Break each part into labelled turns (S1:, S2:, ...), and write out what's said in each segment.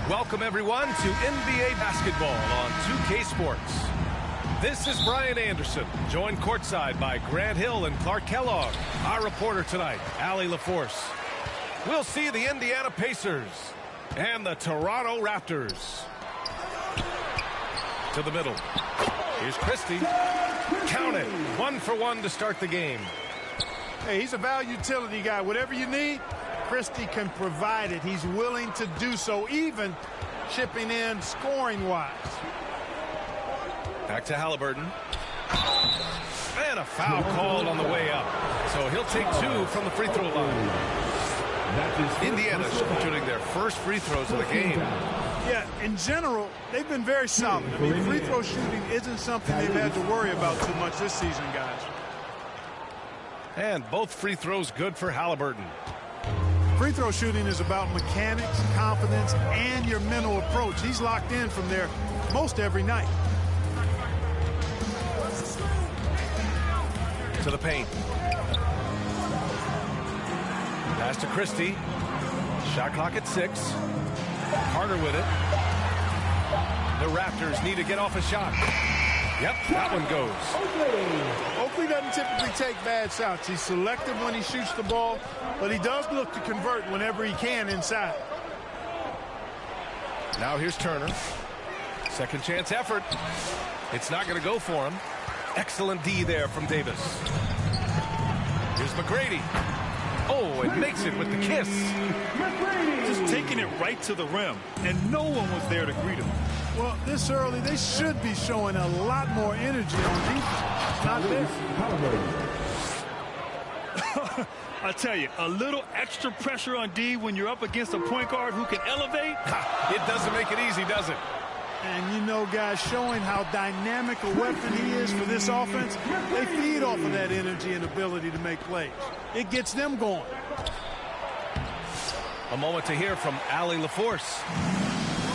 S1: Welcome, everyone, to NBA basketball on 2K Sports. This is Brian Anderson, joined courtside by Grant Hill and Clark Kellogg. Our reporter tonight, Allie LaForce. We'll see the Indiana Pacers and the Toronto Raptors. To the middle. Here's Christie. Count it. 1 for 1 to start the game.
S2: Hey, he's a value utility guy. Whatever you need, Christie can provide it. He's willing to do so, even chipping in scoring-wise.
S1: Back to Halliburton. And a foul called on the way up. So he'll take 2 from the free throw line. Indiana shooting their first free throws of the game.
S2: Yeah, in general, they've been very solid. I mean, free throw shooting isn't something they've had to worry about too much this season, guys.
S1: And both free throws good for Halliburton.
S2: Free throw shooting is about mechanics, confidence, and your mental approach. He's locked in from there most every night.
S1: To the paint. Pass to Christie. Shot clock at 6. Carter with it. The Raptors need to get off a shot. Yep, that one goes.
S2: Oakley doesn't typically take bad shots. He's selective when he shoots the ball, but he does look to convert whenever he can inside.
S1: Now here's Turner. Second chance effort. It's not going to go for him. Excellent D there from Davis. Here's McGrady. Oh, and makes it with the kiss.
S3: Just taking it right to the rim, and no one was there to greet him.
S2: Well, this early, they should be showing a lot more energy on defense. Not there.
S3: I tell you, a little extra pressure on D when you're up against a point guard who can elevate.
S1: It doesn't make it easy, does it?
S2: And, you know, guys, showing how dynamic a weapon he is for this offense, they feed off of that energy and ability to make plays. It gets them going.
S1: A moment to hear from Allie LaForce.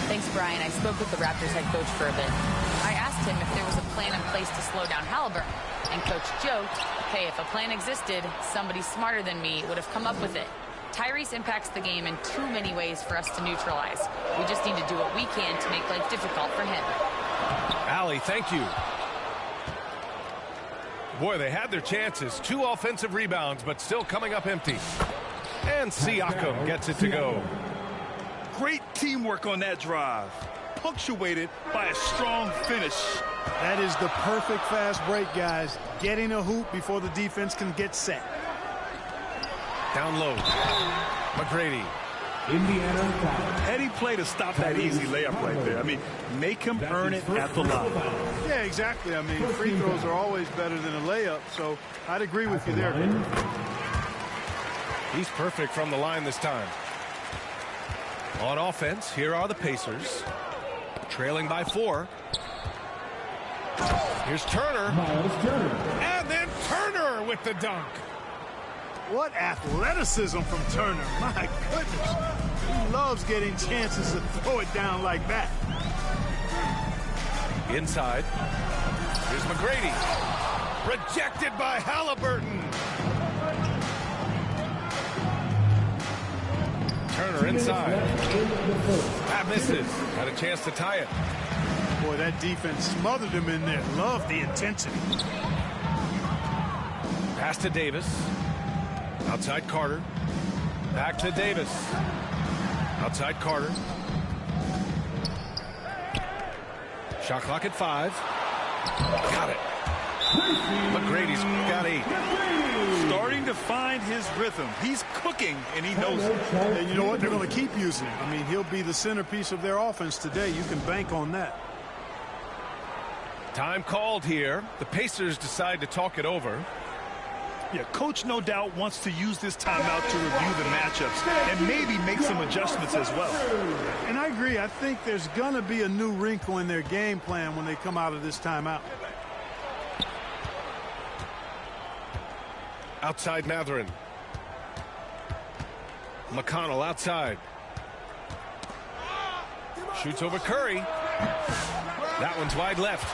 S4: Thanks, Brian. I spoke with the Raptors head coach for a bit. I asked him if there was a plan in place to slow down Halliburton. And Coach joked, hey, if a plan existed, somebody smarter than me would have come up with it. Tyrese impacts the game in too many ways for us to neutralize. We just need to do what we can to make life difficult for him.
S1: Allie, thank you. Boy, they had their chances. 2 offensive rebounds, but still coming up empty. And Siakam gets it to go.
S3: Great teamwork on that drive, punctuated by a strong finish.
S2: That is the perfect fast break, guys. Getting a hoop before the defense can get set.
S1: Down low. McGrady.
S3: Indiana. Heady play to stop that easy layup right there. I mean, make him earn it at the line.
S2: Yeah, exactly. I mean, free throws are always better than a layup, so I'd agree with you there.
S1: He's perfect from the line this time. On offense, here are the Pacers. Trailing by 4. Here's Turner. And then Turner with the dunk.
S2: What athleticism from Turner. My goodness. He loves getting chances to throw it down like that.
S1: Inside. Here's McGrady. Rejected by Halliburton. Turner inside. That misses. Had a chance to tie it.
S2: Boy, that defense smothered him in there. Love the intensity.
S1: Pass to Davis. Outside Carter. Back to Davis. Outside Carter. Shot clock at 5. Got it. McGrady's got 8.
S3: Starting to find his rhythm. He's cooking, and he knows it.
S2: And you know what? They're going to keep using him. I mean, he'll be the centerpiece of their offense today. You can bank on that.
S1: Time called here. The Pacers decide to talk it over.
S3: Yeah, coach no doubt wants to use this timeout to review the matchups and maybe make some adjustments as well.
S2: And I agree. I think there's going to be a new wrinkle in their game plan when they come out of this timeout.
S1: Outside Mathurin. McConnell outside. Shoots over Curry. That one's wide left.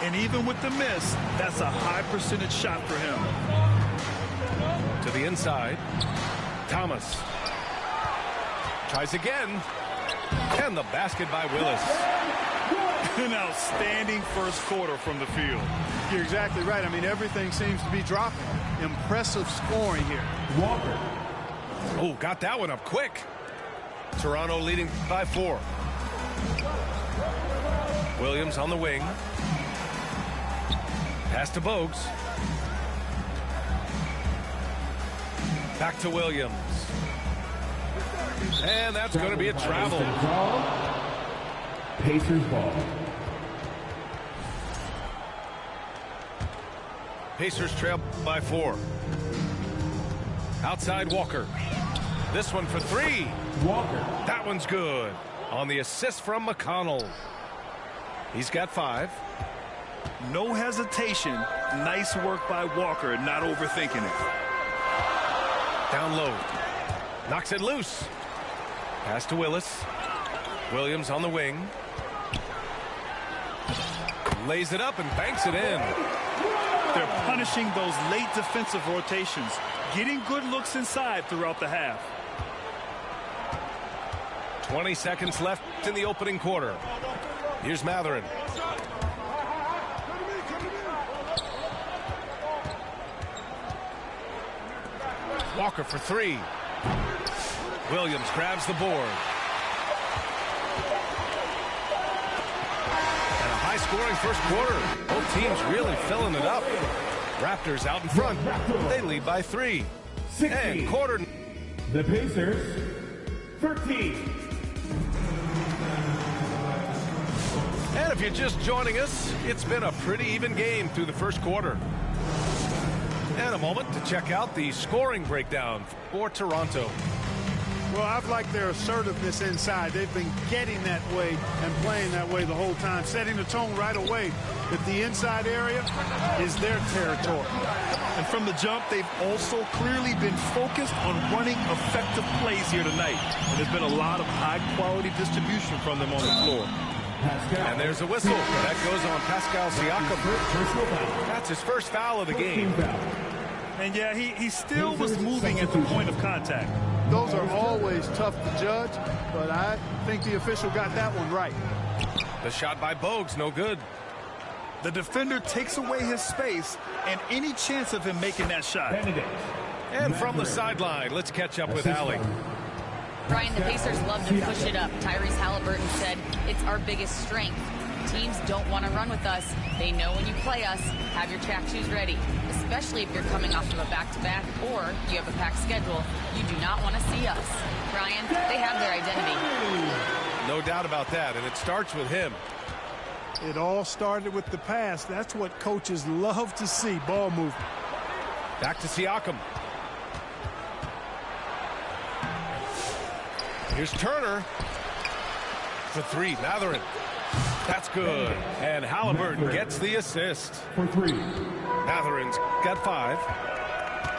S3: And even with the miss, that's a high percentage shot for him.
S1: To the inside. Thomas. Tries again. And the basket by Willis.
S3: An outstanding first quarter from the field.
S2: You're exactly right. I mean, everything seems to be dropping. Impressive scoring here.
S5: Walker.
S1: Oh, got that one up quick. Toronto leading by 4. Williams on the wing. Pass to Bogues. Back to Williams. And that's going to be a travel.
S5: Pacers ball.
S1: Pacers trail by 4. Outside Walker. This one for 3.
S5: Walker.
S1: That one's good. On the assist from McConnell. He's got 5.
S3: No hesitation. Nice work by Walker, not overthinking it.
S1: Down low. Knocks it loose. Pass to Willis. Williams on the wing. Lays it up and banks it in.
S3: They're punishing those late defensive rotations, getting good looks inside throughout the half.
S1: 20 seconds left in the opening quarter. Here's Matherin. Walker for 3. Williams grabs the board. And a high-scoring first quarter. Both teams really filling it up. Raptors out in front. They lead by 3.
S5: 16.
S1: And quarter.
S5: The Pacers, 13.
S1: And if you're just joining us, it's been a pretty even game through the first quarter. And a moment to check out the scoring breakdown for Toronto.
S2: Well, I've liked their assertiveness inside. They've been getting that way and playing that way the whole time, setting the tone right away that the inside area is their territory.
S3: And from the jump, they've also clearly been focused on running effective plays here tonight. And there's been a lot of high-quality distribution from them on the floor.
S1: And there's a whistle. That goes on Pascal Siakam. That's his first foul of the game.
S3: And yeah, he still was moving at the point of contact.
S2: Those are always tough to judge, but I think the official got that one right.
S1: The shot by Bogues, no good.
S3: The defender takes away his space and any chance of him making that shot.
S1: And from the sideline, let's catch up with Allie.
S4: Brian, the Pacers love to push it up. Tyrese Halliburton said, it's our biggest strength. Teams don't want to run with us. They know when you play us, have your track shoes ready, especially if you're coming off of a back-to-back or you have a packed schedule. You do not want to see us. Brian, they have their identity.
S1: No doubt about that, and it starts with him.
S2: It all started with the pass. That's what coaches love to see, ball movement.
S1: Back to Siakam. Here's Turner for 3. Matherin. That's good. And Halliburton gets the assist.
S5: For 3.
S1: Matherin's got 5.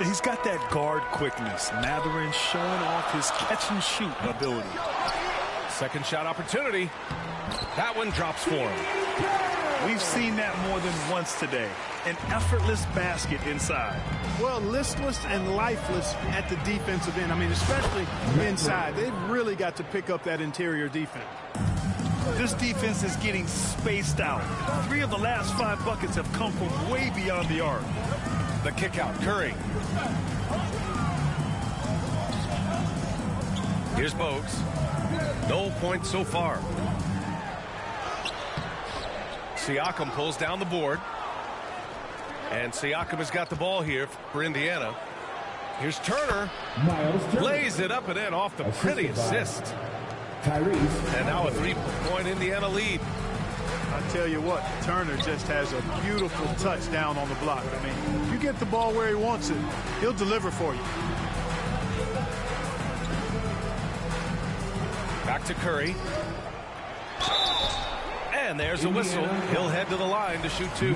S3: He's got that guard quickness. Matherin showing off his catch-and-shoot ability.
S1: Second shot opportunity. That one drops for him.
S3: We've seen that more than once today. An effortless basket inside.
S2: Well, listless and lifeless at the defensive end. I mean, especially inside. They've really got to pick up that interior defense.
S3: This defense is getting spaced out. 3 of the last 5 buckets have come from way beyond the arc.
S1: The kick out, Curry. Here's Bogues. No points so far. Siakam pulls down the board. And Siakam has got the ball here for Indiana. Here's Turner. Lays it up and in off the pretty assist.
S5: Tyrese.
S1: And now a 3-point Indiana lead.
S2: I tell you what, Turner just has a beautiful touch down on the block. I mean, if you get the ball where he wants it, he'll deliver for you.
S1: Back to Curry. And there's a whistle. He'll head to the line to shoot 2.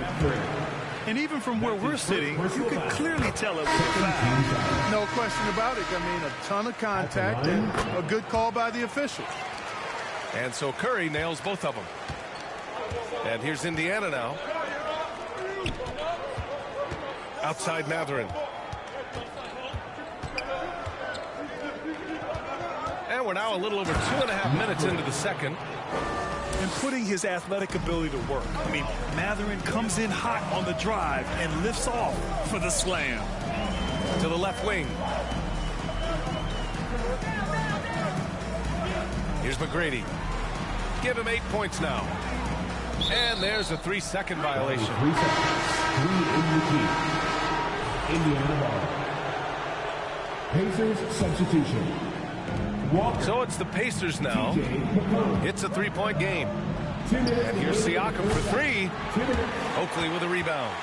S3: And even from where we're sitting, you can clearly tell it was a foul.
S2: No question about it. I mean, a ton of contact and a good call by the official.
S1: And so Curry nails both of them. And here's Indiana now. Outside Matherin. And we're now a little over 2.5 minutes into the second.
S3: And putting his athletic ability to work. I mean, Mathurin comes in hot on the drive and lifts off for the slam.
S1: To the left wing. Here's McGrady. Give him 8 points now. And there's a 3-second violation.
S5: 3 seconds. 3 in the key. Indiana ball. Pacers substitution. Walker.
S1: So it's the Pacers now. It's a 3-point game. And here's Siakam for 3. Oakley with a rebound.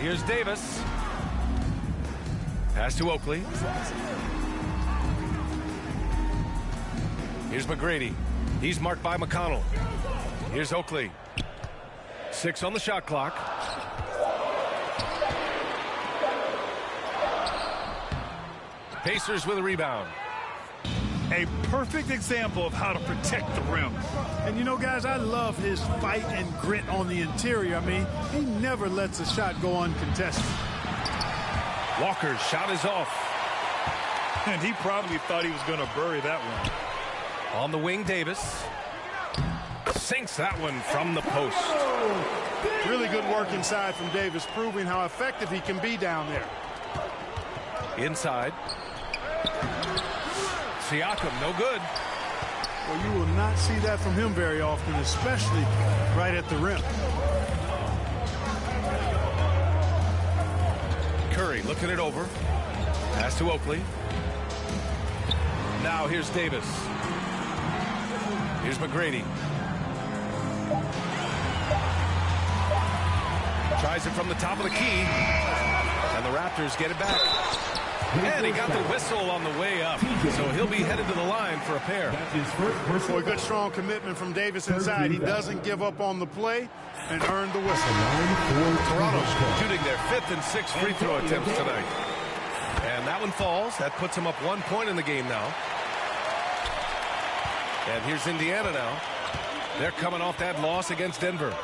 S1: Here's Davis. Pass to Oakley. Here's McGrady. He's marked by McConnell. Here's Oakley. 6 on the shot clock. Pacers with a rebound.
S3: A perfect example of how to protect the rim.
S2: And you know, guys, I love his fight and grit on the interior. I mean, he never lets a shot go uncontested.
S1: Walker's shot is off.
S3: And he probably thought he was going to bury that one.
S1: On the wing, Davis. Sinks that one from the post.
S2: Really good work inside from Davis, proving how effective he can be down there.
S1: Inside. Siakam, no good.
S2: Well, you will not see that from him very often, especially right at the rim.
S1: Curry looking it over. Pass to Oakley. Now here's Davis. Here's McGrady. Tries it from the top of the key. And the Raptors get it back. And he got the whistle on the way up. So he'll be headed to the line for a pair.
S2: Boy, good strong commitment from Davis inside. He doesn't give up on the play and earned the whistle.
S1: Toronto shooting their 5th and 6th free throw attempts tonight. And that one falls. That puts them up 1 point in the game now. And here's Indiana now. They're coming off that loss against Denver.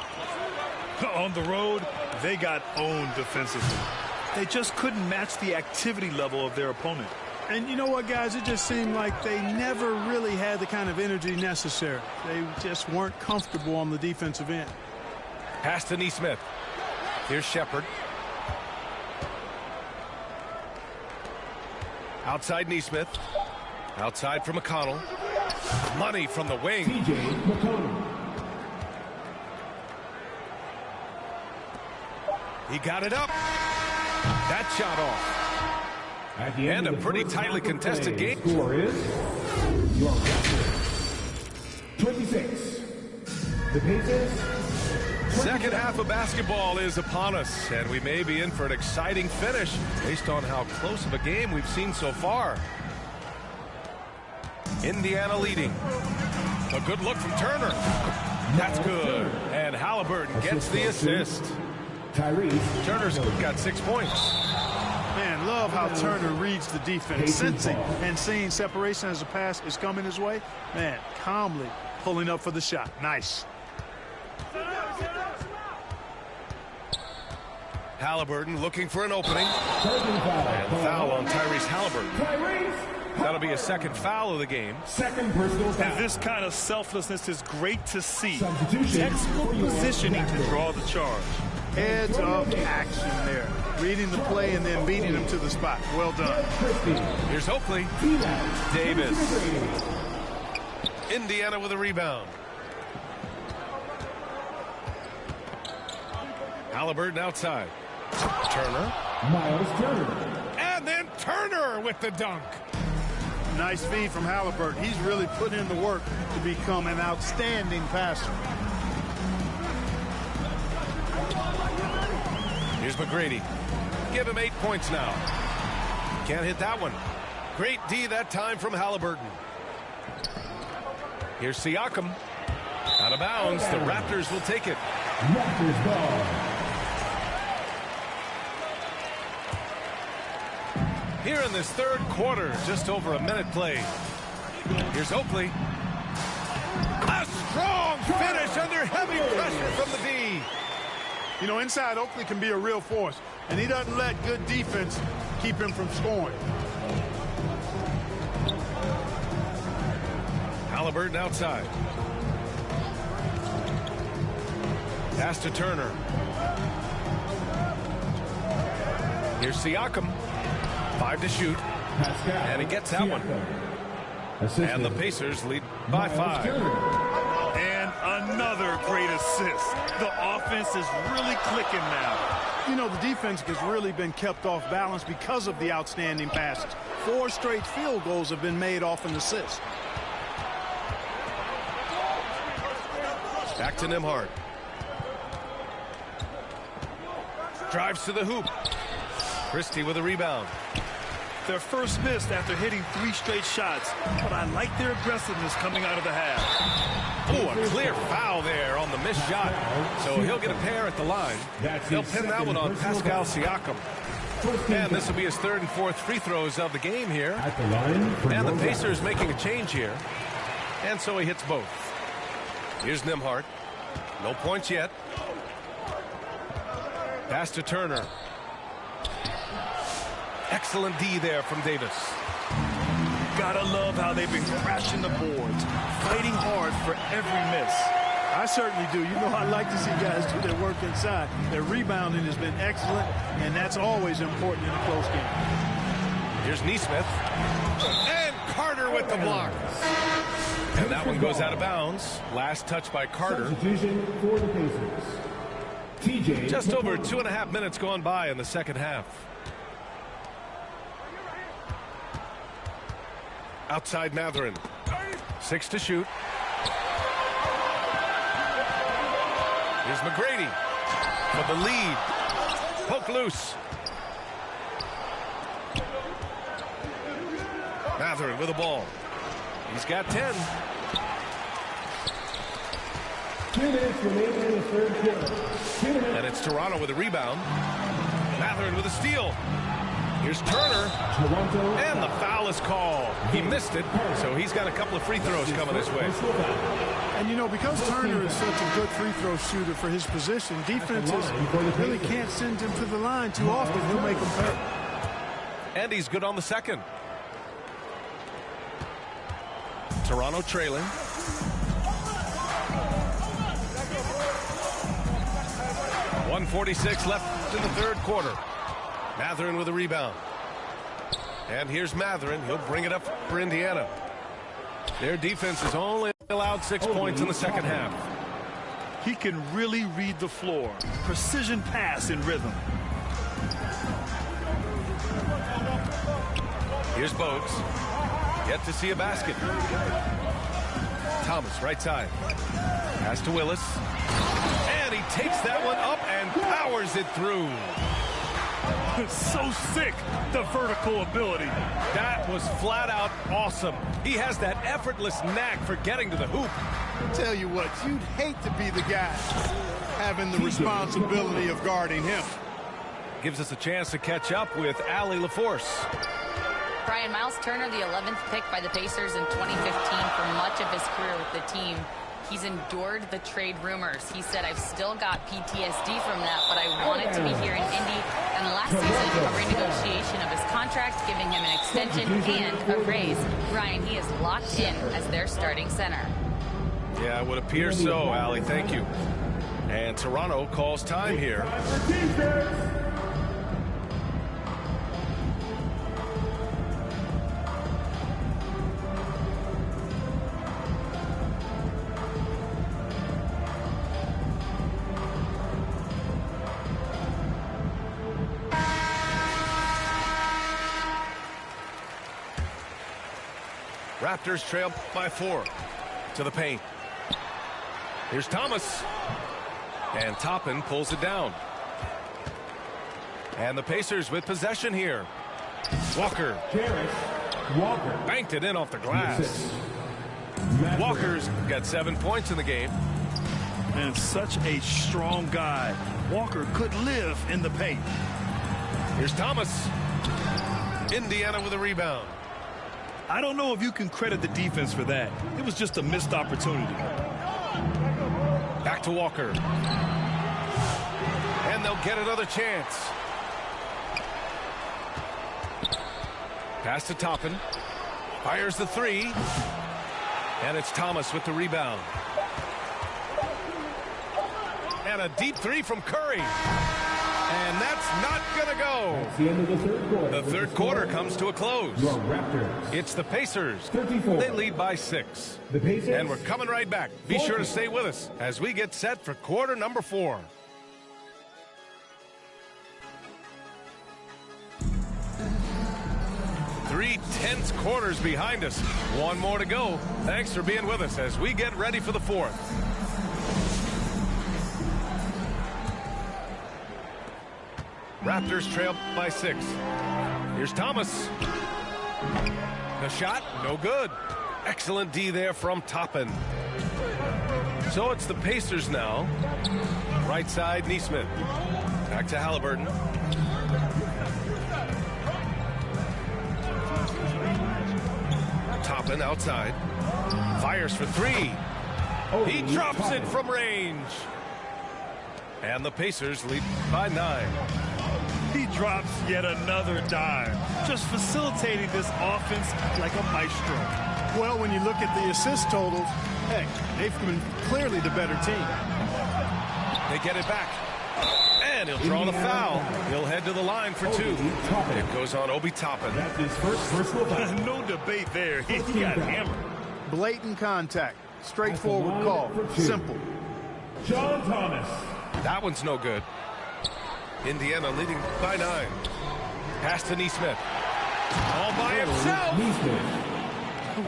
S3: On the road, they got owned defensively. They just couldn't match the activity level of their opponent.
S2: And you know what, guys? It just seemed like they never really had the kind of energy necessary. They just weren't comfortable on the defensive end.
S1: Pass to Nesmith. Here's Shepard. Outside Nesmith. Outside for McConnell. Money from the wing. He got it up. That shot off. And a pretty tightly contested game.
S5: Score is your record. 26. The Pacers.
S1: Second half of basketball is upon us, and we may be in for an exciting finish based on how close of a game we've seen so far. Indiana leading. A good look from Turner. That's good. And Halliburton gets the assist. Turner's got 6 points.
S2: Man, love how Turner reads the defense, sensing and seeing separation as the pass is coming his way. Man, calmly pulling up for the shot. Nice.
S1: Halliburton looking for an opening. And foul on Tyrese Halliburton. That'll be a second foul of the game.
S5: Second personal foul.
S3: And this kind of selflessness is great to see. Textbook positioning to draw the charge.
S2: Heads of action there. Reading the play and then beating him to the spot. Well done.
S1: Here's Oakley. Davis. Indiana with a rebound. Halliburton outside. Turner.
S5: Miles Turner.
S1: And then Turner with the dunk.
S2: Nice feed from Halliburton. He's really put in the work to become an outstanding passer.
S1: Here's McGrady. Give him 8 points now. Can't hit that one. Great D that time from Halliburton. Here's Siakam. Out of bounds. The Raptors will take it.
S5: Raptors ball.
S1: Here in this third quarter, just over a minute played. Here's Oakley. A strong finish under heavy pressure from the D.
S2: You know, inside Oakley can be a real force, and he doesn't let good defense keep him from scoring.
S1: Halliburton outside. Pass to Turner. Here's Siakam. 5 to shoot. And he gets that one. And the Pacers lead by 5.
S3: And another great assist. The offense is really clicking now.
S2: You know, the defense has really been kept off balance because of the outstanding passes. 4 straight field goals have been made off an assist.
S1: Back to Nembhard. Drives to the hoop. Christie with a rebound.
S3: Their first miss after hitting 3 straight shots, but I like their aggressiveness coming out of the half.
S1: Oh, a clear foul there on the missed shot. So he'll get a pair at the line. They'll pin that one on Pascal Siakam. And this will be his 3rd and 4th free throws of the game here. And the Pacers making a change here. And so he hits both. Here's Nembhard. No points yet. Pass to Turner. Excellent D there from Davis.
S3: Gotta love how they've been crashing the boards, fighting hard for every miss.
S2: I certainly do. You know, I like to see guys do their work inside. Their rebounding has been excellent, and that's always important in a close game.
S1: Here's Nesmith. And Carter with the block. And that one goes out of bounds. Last touch by Carter.
S5: Substitution for the Pacers. TJ.
S1: Just over 2.5 minutes gone by in the second half. Outside Mathurin. 6 to shoot. Here's McGrady for the lead. Poke loose. Mathurin with the ball. He's got 10.
S5: 2 minutes remaining in the third quarter.
S1: And it's Toronto with a rebound. Mathurin with a steal. Here's Turner.
S5: Toronto.
S1: And the foul is called. He missed it, so he's got a couple of free throws coming his way.
S2: And, you know, because Turner is such a good free throw shooter for his position, defenses really can't send him to the line too often. He'll make them pay.
S1: And he's good on the second. Toronto trailing. .146 left in the third quarter. Mathurin with a rebound. And here's Mathurin. He'll bring it up for Indiana. Their defense has only allowed 6 points in the second half.
S3: He can really read the floor. Precision pass in rhythm.
S1: Here's Bogues. Yet to see a basket. Thomas, right side. Pass to Willis. And he takes that one up and powers it through.
S3: It's so sick, the vertical ability.
S1: That was flat out awesome. He has that effortless knack for getting to the hoop.
S2: Tell you what, you'd hate to be the guy having the responsibility of guarding him.
S1: Gives us a chance to catch up with Allie LaForce.
S4: Brian, Miles Turner, the 11th pick by the Pacers in 2015 for much of his career with the team. He's endured the trade rumors. He said, I've still got PTSD from that, but I wanted to be here in Indy. And last season, a renegotiation of his contract, giving him an extension and a raise. Brian, he is locked in as their starting center.
S1: Yeah, it would appear so, Allie. Thank you. And Toronto calls time here. Raptors trail by 4 to the paint. Here's Thomas. And Toppin pulls it down. And the Pacers with possession here. Walker.
S5: Walker.
S1: Banked it in off the glass. Walker's got 7 points in the game.
S3: And such a strong guy. Walker could live in the paint.
S1: Here's Thomas. Indiana with a rebound.
S3: I don't know if you can credit the defense for that. It was just a missed opportunity.
S1: Back to Walker. And they'll get another chance. Pass to Toppin. Fires the three. And it's Thomas with the rebound. And a deep three from Curry. And that's not going to go.
S5: That's the end of the third quarter.
S1: The third quarter comes to a close.
S5: Your Raptors.
S1: It's the Pacers.
S5: 34.
S1: They lead by 6.
S5: The Pacers.
S1: And we're coming right back. Be sure to stay with us as we get set for quarter number 4. Three tense quarters behind us. One more to go. Thanks for being with us as we get ready for the 4th. Raptors trail by 6. Here's Thomas. The shot, no good. Excellent D there from Toppin. So it's the Pacers now. Right side, Nesmith. Back to Halliburton. Toppin outside. Fires for 3. He drops it from range. And the Pacers lead by 9.
S3: He drops yet another dime, just facilitating this offense like a maestro.
S2: Well, when you look at the assist totals, heck, they've been clearly the better team.
S1: They get it back. And he'll draw the foul. He'll head to the line for 2. It goes on Obi Toppin.
S5: That's his first personal foul.
S3: No debate there. He got hammered.
S2: Blatant contact. Straightforward call. Simple.
S5: John Thomas.
S1: That one's no good. Indiana leading by 9. Pass to Nesmith. All by himself.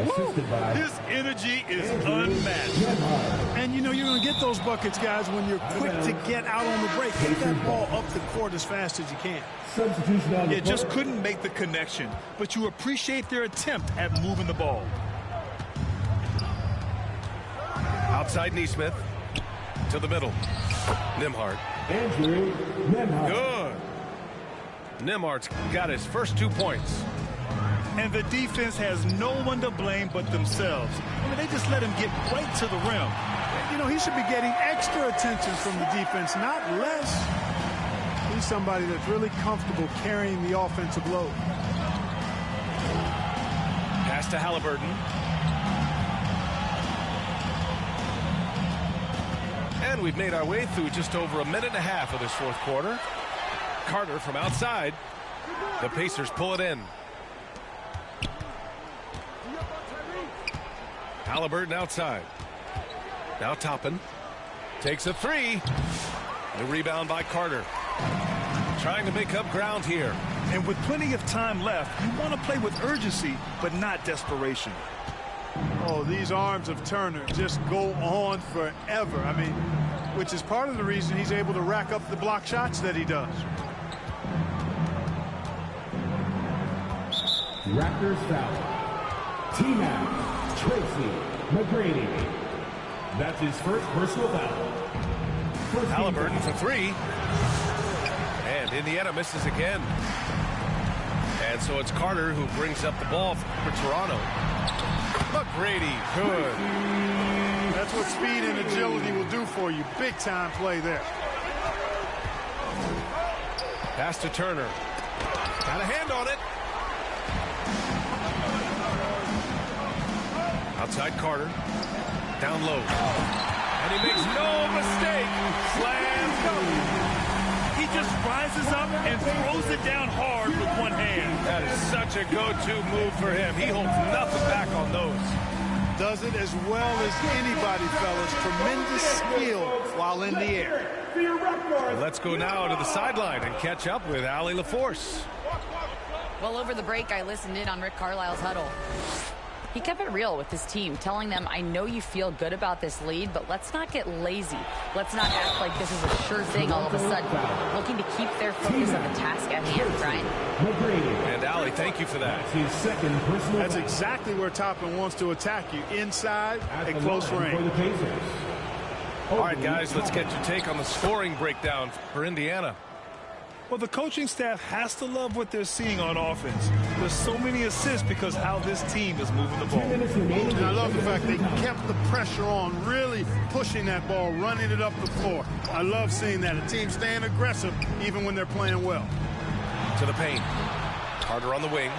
S5: Assisted by
S3: His energy is unmatched.
S2: And you know you're going to get those buckets, guys, when you're quick to get out on the break. Get that ball up the court as fast as you can.
S5: Substitution on the
S3: You just
S5: court.
S3: couldn't make the connection, but you appreciate their attempt at moving the ball.
S1: Outside Nesmith. To the middle. Nembhard.
S5: Andrew Nembhard.
S1: Good. Nembhard's got his first 2 points.
S3: And the defense has no one to blame but themselves. I mean, they just let him get right to the rim.
S2: You know, he should be getting extra attention from the defense, not less. He's somebody that's really comfortable carrying the offensive load.
S1: Pass to Halliburton. And we've made our way through just over a minute and a half of this 4th quarter. Carter from outside. The Pacers pull it in. Halliburton outside. Now Toppin. Takes a 3. The rebound by Carter. Trying to make up ground here.
S3: And with plenty of time left, you want to play with urgency, but not desperation.
S2: Oh, these arms of Turner just go on forever. I mean, which is part of the reason he's able to rack up the block shots that he does.
S5: Raptors foul. T-Mac. Tracy McGrady. That's his first personal foul.
S1: Halliburton for 3. And Indiana misses again. And so it's Carter who brings up the ball for Toronto. McGrady, good.
S2: That's what speed and agility will do for you. Big time play there.
S1: Pass to Turner. Got a hand on it. Outside Carter. Down low. And he makes no mistake. Slams dunk.
S3: He just rises up and throws it down hard with one hand.
S1: That is such a go-to move for him. He holds nothing back on those.
S2: Does it as well as anybody, fellas. Tremendous skill while in the air.
S1: Let's go now to the sideline and catch up with Allie LaForce.
S4: Well, over the break, I listened in on Rick Carlisle's huddle. He kept it real with his team, telling them, I know you feel good about this lead, but let's not get lazy. Let's not act like this is a sure thing all of a sudden. Looking to keep their focus on the task at hand, Brian.
S1: And Allie, thank you for that.
S5: That's his second personal
S2: That's
S5: foul.
S2: exactly where Toppin wants to attack you, inside
S5: At
S2: at
S5: the
S2: close
S5: line for
S2: range.
S5: the Pacers.
S1: All right, guys, let's get your take on the scoring breakdown for Indiana.
S3: Well, the coaching staff has to love what they're seeing on offense. There's so many assists because how this team is moving the
S5: 2
S3: ball.
S5: minutes remaining.
S2: And I love the fact they kept the pressure on, really pushing that ball, running it up the floor. I love seeing that. A team staying aggressive even when they're playing well.
S1: To the paint. Carter on the wing.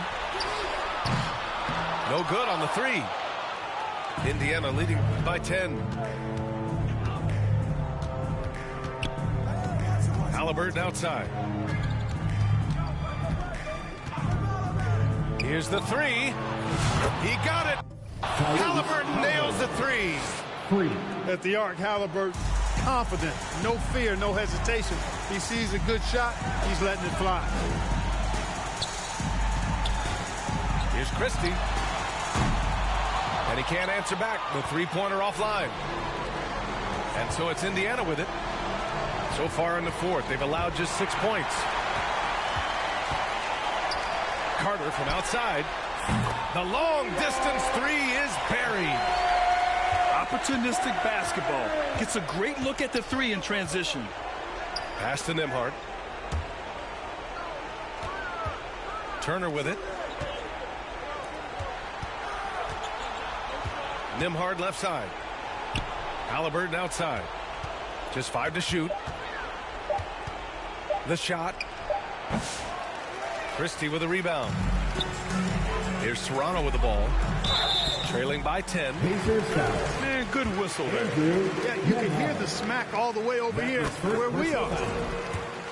S1: No good on the three. Indiana leading by 10. Halliburton outside. Here's the three. He got it. Halliburton nails the three.
S2: At the arc, Halliburton confident, no fear, no hesitation. He sees a good shot, he's letting it fly.
S1: Here's Christie. And he can't answer back. The three-pointer offline. And so it's Indiana with it. So far in the fourth, they've allowed just 6 points. Carter from outside. The long-distance three is buried.
S3: Opportunistic basketball. Gets a great look at the three in transition.
S1: Pass to Nembhard. Turner with it. Nembhard left side. Halliburton outside. Just 5 to shoot. The shot. Christie with a rebound. Here's Toronto with the ball. Trailing by 10.
S3: Man, good whistle there.
S2: Yeah, you can hear the smack all the way over here where we are.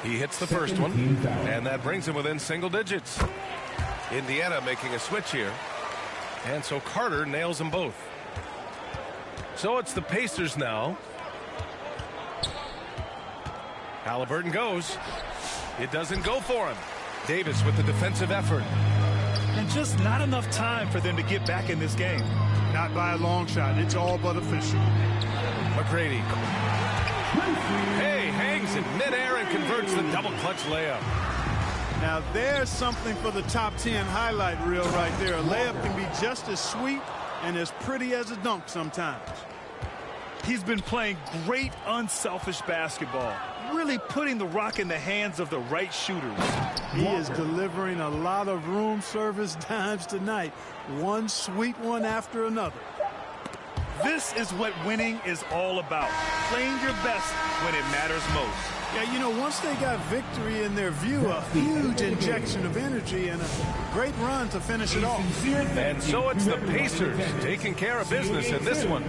S1: He hits the first one, and that brings him within single digits. Indiana making a switch here. And so Carter nails them both. So it's the Pacers now. Halliburton goes. It doesn't go for him. Davis with the defensive effort.
S3: And just not enough time for them to get back in this game.
S2: Not by a long shot. It's all but official.
S1: McGrady. Hey, hangs in midair and converts the double clutch layup.
S2: Now there's something for the top 10 highlight reel right there. A layup can be just as sweet and as pretty as a dunk sometimes.
S3: He's been playing great unselfish basketball. Really putting the rock in the hands of the right shooters.
S2: He is delivering a lot of room service dimes tonight. One sweet one after another.
S3: This is what winning is all about. Playing your best when it matters most.
S2: Yeah, you know, once they got victory in their view, a huge injection of energy and a great run to finish it off.
S1: And so it's the Pacers taking care of business in this one.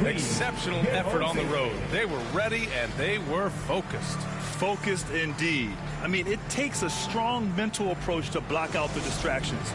S1: Exceptional effort on the road. They were ready and they were focused.
S3: Focused indeed. I mean, it takes a strong mental approach to block out the distractions.